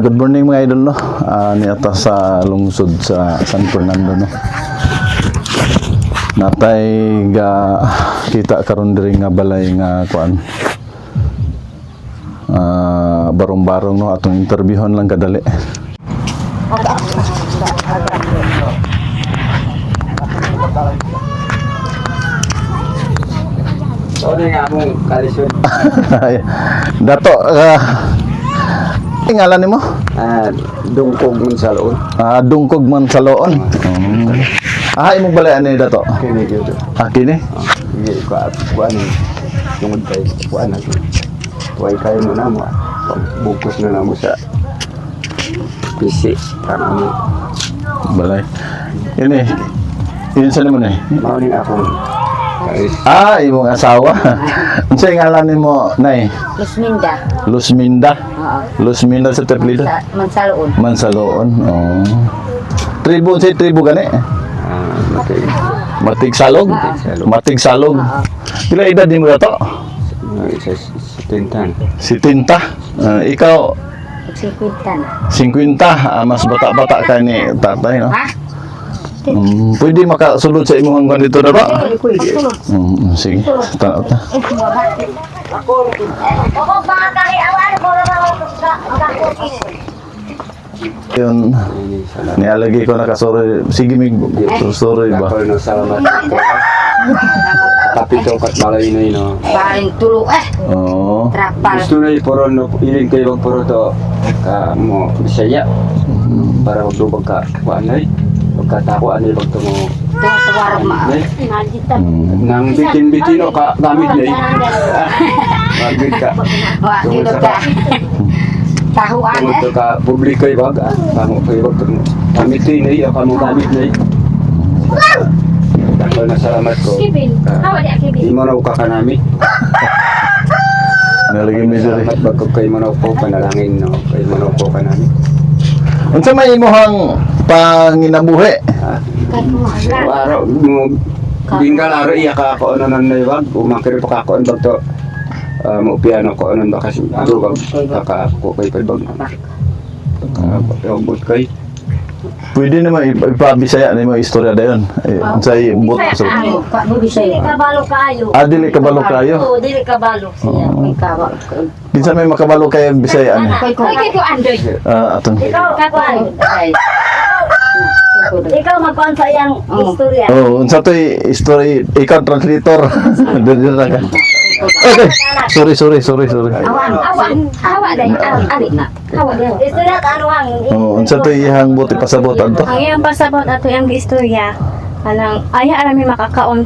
Good morning mga idol no. Niata sa lungsod sa San Fernando no. Natay ga kita karon diri nga balay nga kuan. Barong-barong no atong interviewon lang kadali. Sorry nga mong kalisod. Dato ngalan nimo? Dungkog man sa loon. Dungkog man sa loon. Imong balay ani dato? Kini gyud. Kini? Hindi ko kuan tungod kay kuan nato. Tuway kayo mo na mo. Bukus na na mo sa PC para mo. Balay. Ini. Yun sa naman eh. Mauning ako. Imong asawa. Unsay ngalan nimo, Nay? Lusminda. Lusminda. Oo. Lusminda sa Teplido. Sa Mansaloon. Mansaloon. Oh. Tribo say tribo gani. Okay. Matig salog. Matig salog. Pila edad nimo dato? Isa tintan. Si Tinta. Ikaw 50 50. Mas bata-bata ka ni tatay no. Ha? Pwede makasulod sa imong hanggan dito na ba? Sige. Tanaw ta. Yun. Nialagi ko nakasuri. Sige, mig. Sorry ba? Ako no salamat. Kapito kat malay na no. Paling tulo Oo. Trapal. Gusto na iporo no iling kayo puro to ka mo Bisaya. Para magdubag ka kuan ay. Pagkatako ani pag mo. Tuwarog ma. Nang bitin-bitino ka gamit na Magit ka. Wa dito ka. Tahuan Tungod ka publiko ibag. Kamu kayo gamit ni kamu gamit ni. Ako na salamat ko. Di mo na ka kanami. Nalagi mi diri. Salamat bag ko kay mo na po panalangin no. Kay mo na po kanami. Unsa may imong panginabuhi? Araw mo binggal araw iya ka ako ano nan ibag. Umakir pa ako ang bagto. Mo piano ko ano ba kasi tubag ka ako kay pabag. Pabot kay. Pwede naman ipabisaya na yung istorya dayon. Unsay bot so. Dili kabalo kayo. Dili kabalo kayo. Oo, dili kabalo siya. May kabalo. Kinsa may makabalo kayo bisaya ani? Kay ko andoy. Atong. Ikaw kakuan. Ikaw magkuan sa iyang istorya. Unsa toy story ikaw translator. Dili ra ka. Okay. Sorry. Awan day. Ali na. Awan. Istorya ka ano ang. Unsa toy ihang bot ipasabot adto? Ang iyang pasabot ato yung istorya anang aya arami makakaon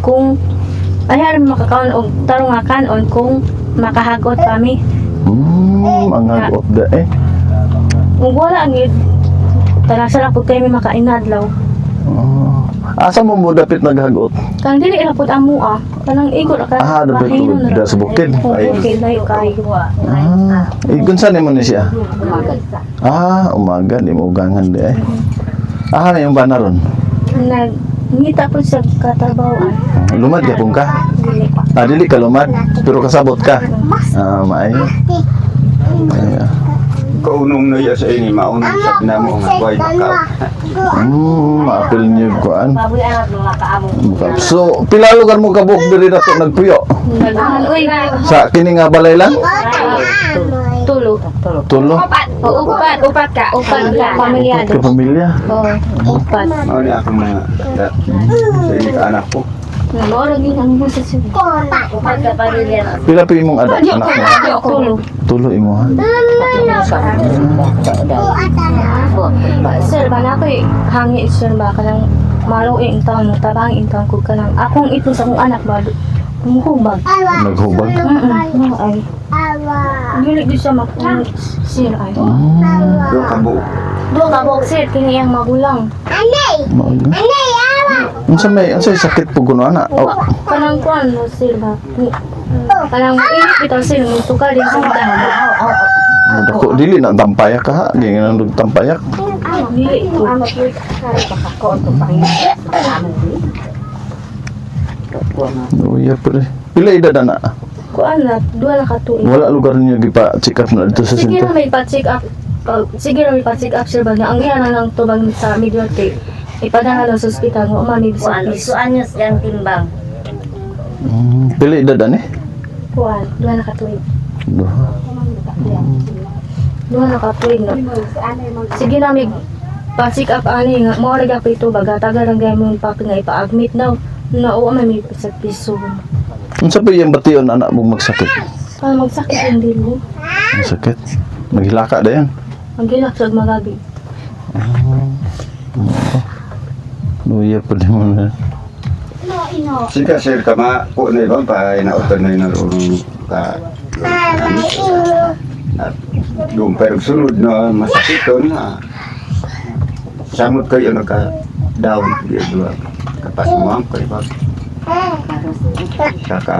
og tarungakan kung makahagot kami. Ang hagot da eh. Ug wala gid tanasa pud kami makainadlaw. Asa mo dapit naghagot? Kang dili ra pud amo kanang igot ka. Dapit pud da sa bukid. Ay. Okay, layo kayo. Igunsa nimo ni siya? Umaga. Umaga di mo ugangan di eh. May yung bana ron. Ngita po sa katabawaan. Lumad ka pong ka? Dili pa. Dili ka lumad, pero kasabot ka. Maayo. Kaunong na iya sa ini maunong sa pinamo nga buhay bakaw. Maapil niyo kuan. Baboy anak mga kaamo. So, pila lugar mo kabuk diri nato nagpuyo? Uy, Sa kini nga balay lang? tulo. Tulo? Upat ka pamilyado. Ka pamilya? Upat. Mao ni ako mga sa ini ka anak ko. Nagoro din ang busa siya. Upat ka pamilya. Pila pa imong anak mo? Tulo. Tulo imo ha? Sir, ba na ko hangi sir ba kanang maluing taon mo tabang taon ko kanang akong ito sa akong anak ba hubag. Naghubag? Ay. Dili di siya makung sir ay. Do kabo. Do ka bok sir kini yang magulang. Unsa sakit po kuno ana? Kanang kuan mo sir ba. Kanang init bitaw sir mo tukal din sa damo. Dako dili na tampayak ka, di nga nang tampayak. Dili ko. Iya pre. Pila edad ana? Kuan na, duha na ka tuig. Wala lugar niyo gipa check up na dito sa Sige sinta. na may pa-check up. sige lang ipasig up sir ba na ang gihan lang tubag sa Mediate. Ipadala lang sa ospital mo mami bisag Kuan, piso. isuan nyo siyang timbang. Pili edad ani? Kuan, duha na katuig. Duha. Duha na katuig na. Sige na mig pasig up ani nga mo ra gyapon ito baga taga lang gyud mo papi nga ipa-admit daw. Na o may bisag piso. Unsa pa yung bation anak mo magsakit? Para magsakit yung dili. Ang sakit. Maghilaka da yan. Ang gilak sa magabi. Luya pa din mo na. Sika sir kama ko na ibang pa inauton na yung ka yung pero sunod na masakiton na samot kayo naka down di dua kapas mo ang kayo kaka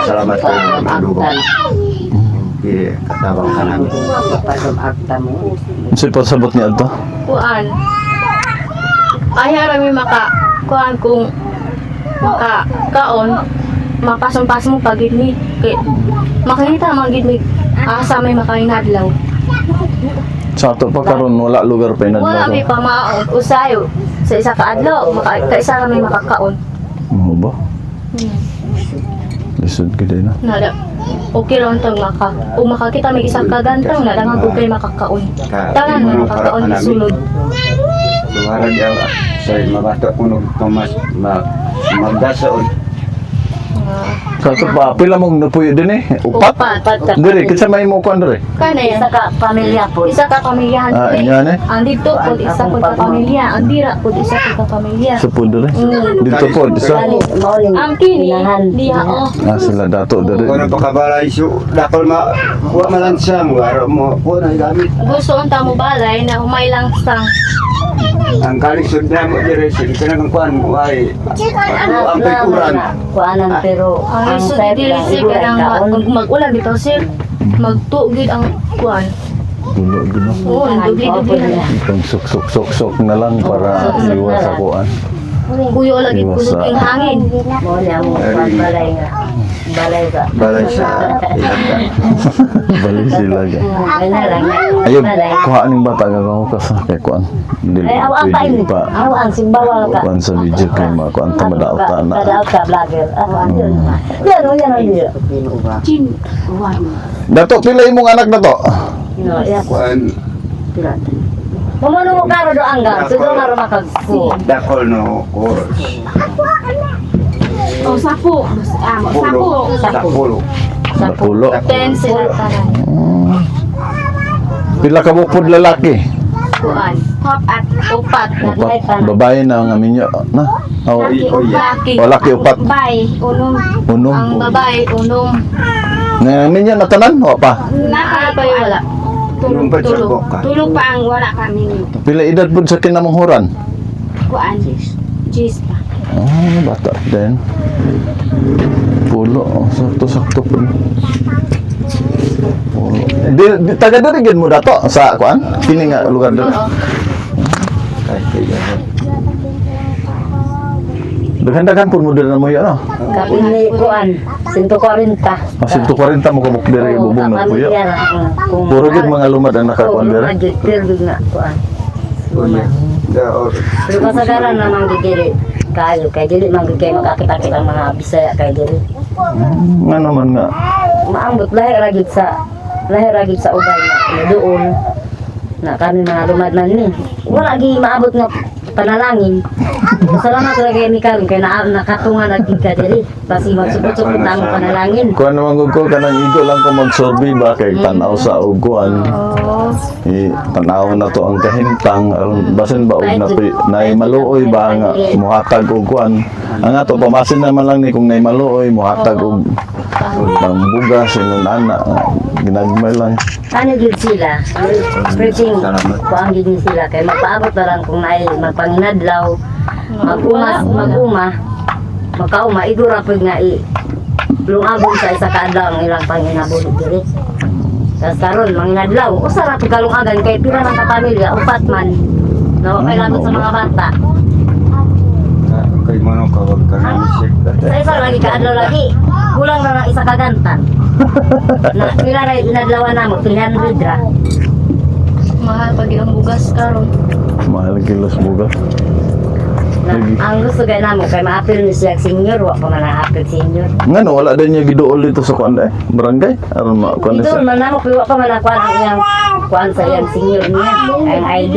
salamat kayo ng dugo di katabang ka namin Unsa pa sabot niya to? Kuan. Ayaw rami kuan kung kaon mapasong-pas mo pagid ni kay makita magid ni asa may makainadlaw. Sa ato pa karon wala lugar pa Wala inadlaw may ko. pamaon usayo sa isa ka adlaw kaisa ra may makakaon. Mo ba? Lisod gid na. Nada. Okay lang tang makakita may isa ka gantang na dangan ko kay makakaon. Tanan may makakaon ni sulod. luara dia sa mabato kuno Thomas magdason Sa ato pa pila mong napuyo din eh. Upat. Dire kinsa may mo kuan dire? Kana Isa ka pamilya po. isa ka pamilyahan. Ah, inyo ne. Andito po isa po ka pamilya, andira po isa po ka pamilya. Sa po dire. Dito po isa. Mauling Ang kini diha oh. Ah, sila dato dire. kuno pakabalay su dakol wa malansang waro mo kuno gamit Gusto unta mo balay na humay lang sang. ang kalisod na mo dire sige kana ng kuan way ang pikuran Kuanan pero Ay, ang so side dili lang si siguro kanang kaon. mag-ulan dito sir. Magtugid ang kuan. Dulo gino. Oo, dubli-dubli na. Itong sok na lang para iwas sa kuan. Kuyo lagi kulog yung hangin. Mo niya mo kuan balay nga. Balay ka. balay sa ilagda Balik sila ga. Ganyan lang. Ayun, kuha ning bata ka ko kasi kay kuan. Dili Ay, awa pa ini. pa. Awa ang simbawal ka. Kuan sa video kay mga kuan ta madaot na. Madaot ka vlogger. Awa yun. Yan o yan o yan. Chin. Wan. Dato pila imong anak dato? Yan. kuan Mamano mo karo do angga. Sudo karo makagku. dakol no course Oh, sapo. pulo sa pulo Napulo. 10 sila tanan. Pila ka bukod lalaki? Kuan. Hop at upat. Upat. Babae na ang amin niyo na. Oh, Laki. o laki upat. Bay, unong. Ang Unom. babae, unong. Na amin niyo natanan wa pa. Naka pa yung wala. Tulong pa sa boka. Tulog pa ang wala kami Pila edad pud sa kinamanghuran? kuan. Jis pa. Ah, bata din. Pulo, oh, sakto-sakto po. Pulo. Di taga diri gid mo dato sa kuan? Kini nga lugar diri. kahit kaya Daghan-daghan pud mo diri na mo ano. Kapini kuan. 140. Mas 140 mo kabuk diri bubong na puyo. Puro gid mga lumad ang nakakuan diri. Pero nga kuan. kuya Pero kasagaran namang gigiri kayo kay dili man gigay makakita-kita ang mga Bisaya kay dili. Nga naman nga. Maambot lahir ra gid sa ubay na doon na kami mga lumad na ni. Wala gi maabot nga panalangin. Salamat ra kay ni karon kay nakatungan lagi ka diri. Basi magsupot-supot ang panalangin. Kuan naman gud ko kanang igo lang ko magsorbi ba kay tanaw sa uguan. Tanaw na to ang kahimtang aron basin ba og nay maluoy ba nga muhatag og kuan. Ang ato pamasin naman lang ni kung nay maluoy muhatag og pangbugas inon ana ginagmay lang. Ano gid sila? Preaching. Salamat. Kuang gid sila kay magpaabot na lang kung naay magpanginadlaw, magkauma idura pud nga lungabon sa isa ka adlaw ang ilang panginabot diri. Sa karon manginadlaw, usa ra pud kalungagan kay pila man ka pamilya, upat man. No, kay labot sa mga bata. kay mo ka wag ka na misik. Isa lagi kaadlaw lagi. Kulang na ng isa kagantan. Na nilaray inadlawan na mo 300 ra. Mahal pag ang bugas karon. Mahal kilos bugas. Na, ang gusto kay namo kay maapil ni siya senior wa pa man apil senior. Ngano wala din niya giduol dito sa kuan eh? Barangay aron ma kuan Ito sa. man namo wa pa man kuan ang iyang kuan sa iyang senior niya. Ang ID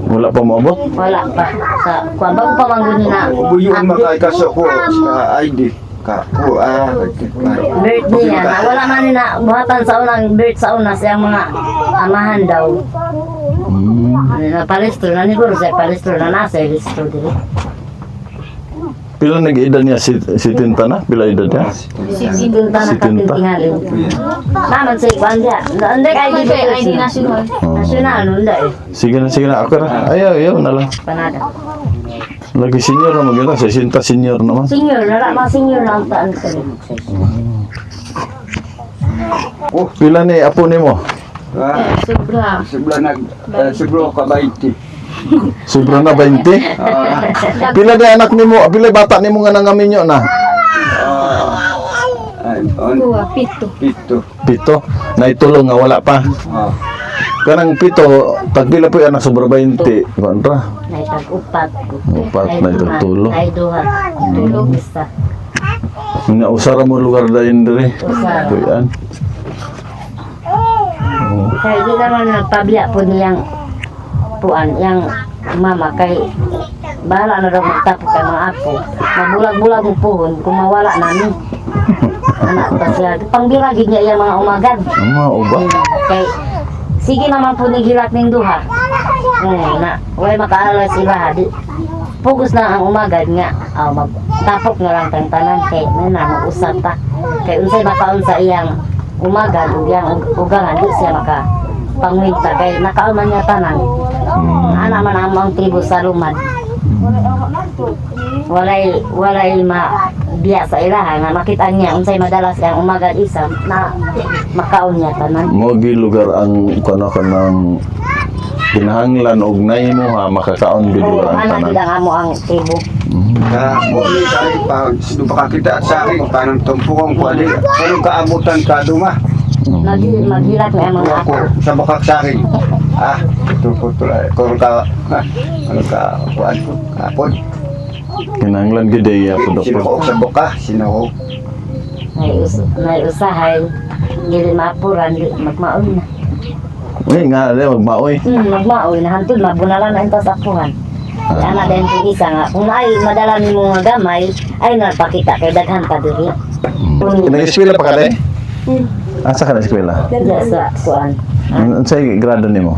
Wala pa moabot. wala pa sa kuan bago pa man na Buyon makay kaso ko sa ID ka ko birth niya na wala man ni na buhatan sa unang birth sa una siyang mga amahan daw. Na palestro na ni Guru sa palestro na nasa palestro dili. Pila nag-edad niya si Tinta na? Pila edad niya? Sidin ta na Si Tinta. katingali. Naman sa kuan dia. Ande kay ID ID national. national nunda eh. Sige na ako na. Ayaw na lang. Panada. Lagi senior na maganda, 60 senior naman. Senior na ma senior na ang taan sa Pila ni apo nimo? Sobra. Sobra ka 20. Sobra na 20. Pila na anak nimo? Pila bata nimo nga nangaminyo na? Kuha, pito. Pito. 7. Naitulong nga wala pa. Kanang 7, tagpila po anak sobra 20. Kontra. Nay tag-upat. Upat na itutulo. Ay duha. Tulo isa. Nga usara mo lugar dayon diri. Usara. Tuyan. Kaya di naman nagpabiya po niyang puan, yang mama kay bahala na daw magtapos kay mga apo. Mabulag-bulag mo puhon kung mawala namin. Anak pa siya. Pangbiragin niya yung mga umagad. Ama uba. Kay sige naman po ni gilat ning duha. Na wala makaalala sila di. Focus na ang umagad nga magtapok na lang tang tanan kay na mag-usap ta. Kay unsay makaon sa iyang umagad ug yang ugangan di siya maka pangwinta kay nakaon man niya tanan. Ana man ang tribo sa lumad. Walay biya sa ilaha nga makita niya unsay madalas ang umagad isa na makaon niya tanan. Mo gi lugar ang kanang kinahanglan og nay mo ha makakaon gid Oo, lugar ang ana tanan. gid ang amo ang tribo. Mo ni sa pa kita sa akin parang tumpukong ko ali. Pero kaabutan ka duma. Maghilat na ang mga Ako apo. sa bakak sa akin. Ito po ito. Kung ka kuan ko. Kapon. Kinahanglan gid ay apo Sino ko doktor. sa buka? Sino ko? May usahay dili mapuran di magmaon na. Uy nga dai magmaoy. Magmaoy na hantod mabunalan na ito sa apuhan. Ana din po isa nga kung ay madala ni mo nga gamay ay napakita kay daghan ka diri. Nag-eskwela pa ka dai? Asa ka na eskwela? Diya sa kuan. Unsay grado nimo?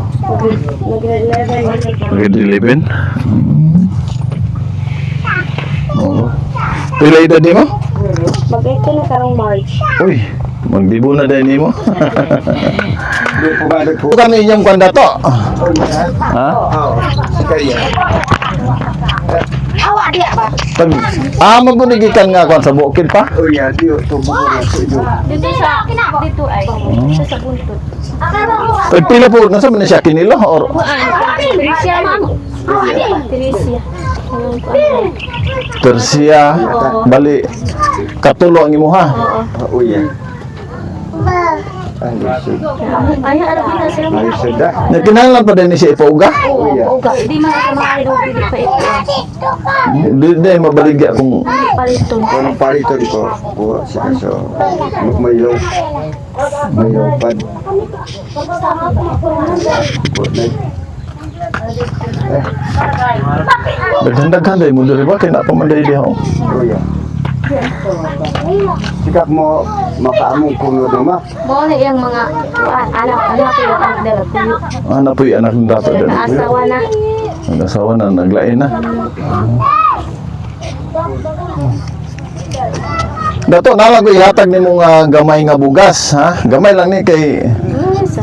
Grade 11. Oo. Pila edad nimo? Mag-ito na karong March. Uy, magdibo na dai nimo. Di po ba ko? Bukan inyong kwanda to. Ha? Kaya. Awa dia ba? Pag magunigikan nga kwan sa bukid pa. Oh ya, di to mo na sa inyo. Dito sa dito ay dito sa buntot. Pag pila po nasa man siya kinilo or Terisia ma'am. Terisia. Tersia bali katulo ang imuha. Oh ya. Ay ara kita sila. Ay sudah. Nakinahanglan pa din siya ipauga. Uga, di man ka maaari dito pa ito. Di mabaligya kung Paliton. Kung palito ko po sa kaso mayo pad. daghan-daghan dai mo diri ba kay na pa man dai diha. Oh ya. Sikap mo makaamong kuno duma. Mo na yung mga anak ko yung anak nila. Ana po anak ng dato dali. Asawa na. Nag-asawa na naglain na. Dato nala ko ihatag nimo nga gamay nga bugas ha. Gamay lang ni kay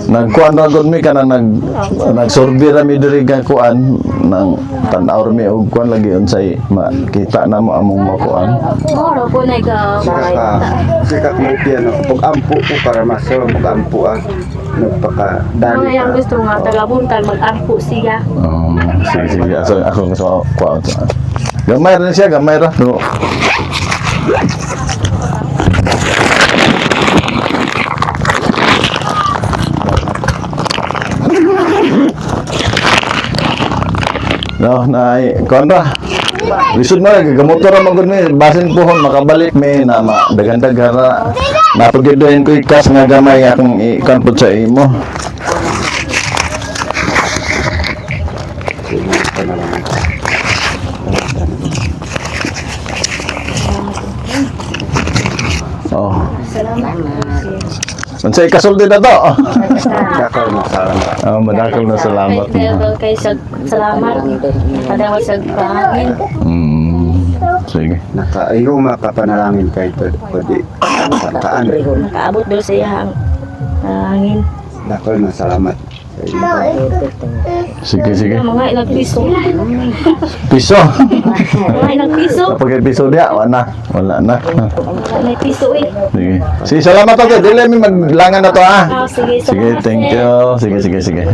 nagkuan ra gud mi kana nagsurvey ra mi diri nga kuan nang tan-aw mi og kuan lagi unsay makita na mo among makuan. Moro po na ikaw. Sikap mo piano. Pag-ampo ko para maso pag-ampuan. Nagpakadali Mga yung gusto nga taga-buntal mag-ampo siya. Sige ako gusto ko kuan. Gamay rin siya, gamay ra. No. No, nay, konra. Lisod mo gamotor ra magud mi basin pohon makabalik mi na dagan-dagan ra. Napagiduen ko ikas nga gamay akong ikan pud sa imo. Oh. Unsay kasulti na to? Dakal na salamat. Oh, madakal na salamat. Kay salamat. Padawat sa pangin. Sige. Nakaiho makapanalangin kay pwede kaan. Nakaabot daw sa iyang hangin. Dakal na salamat. Sige. Mga ilang piso. Piso. Mga ilang piso. Kapag piso dia, wala na. May piso eh. Sige. Sige, salamat ako. Dili mi maglangan na to ha. Sige, Sige, thank you. Sige.